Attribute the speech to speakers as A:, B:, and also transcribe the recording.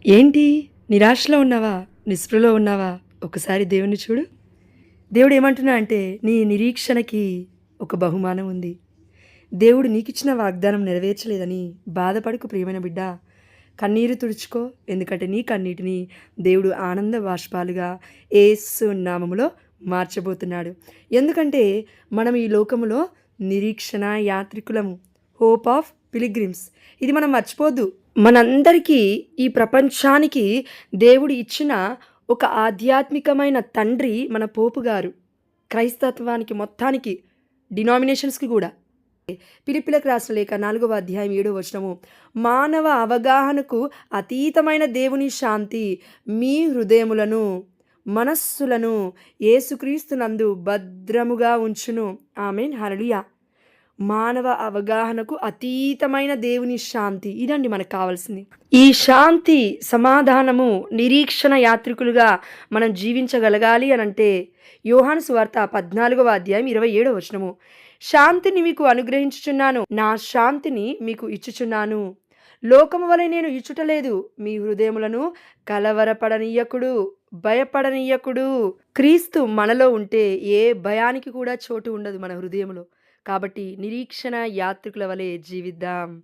A: ఏంటి? నిరాశలో ఉన్నావా? నిస్పృహలో ఉన్నావా? ఒకసారి దేవుడిని చూడు. దేవుడు ఏమంటున్నా అంటే, నీ నిరీక్షణకి ఒక బహుమానం ఉంది. దేవుడు నీకిచ్చిన వాగ్దానం నెరవేర్చలేదని బాధపడకు ప్రియమైన బిడ్డ. కన్నీరు తుడుచుకో. ఎందుకంటే నీ కన్నీటిని దేవుడు ఆనంద బాష్పాలుగా యేసు నామములో మార్చబోతున్నాడు. ఎందుకంటే మనం ఈ లోకములో నిరీక్షణ యాత్రికులము. Hope of pilgrims. ఇది మనం మర్చిపోద్దు. మనందరికీ ఈ ప్రపంచానికి దేవుడు ఇచ్చిన ఒక ఆధ్యాత్మికమైన తండ్రి మన పోపు గారు. క్రైస్తత్వానికి మొత్తానికి డినామినేషన్స్‌కి గూడా. ఫిలిప్పీలకు రాసిన లేఖ 4వ అధ్యాయం 7వ వచనము. మానవ అవగాహనకు అతీతమైన దేవుని శాంతి మీ హృదయములను, మనస్సులను యేసుక్రీస్తునందు భద్రముగా ఉంచును. ఆమేన్. హల్లెలూయా. మానవ అవగాహనకు అతీతమైన దేవుని శాంతి. ఇదండి మనకు కావాల్సింది. ఈ శాంతి, సమాధానము, నిరీక్షణ యాత్రికులుగా మనం జీవించగలగాలి అనంటే యోహాను సువార్త 14వ అధ్యాయం 27వ వచనము. శాంతిని మీకు అనుగ్రహించుచున్నాను. నా శాంతిని మీకు ఇచ్చుచున్నాను. లోకము వలె నేను ఇచ్చుటలేదు. మీ హృదయములను కలవరపడనీయకుడు, భయపడనీయకుడు. క్రీస్తు మనలో ఉంటే ఏ భయానికి కూడా చోటు ఉండదు మన హృదయములో. కాబట్టి నిరీక్షణ యాత్రికుల వలె జీవిద్దాం.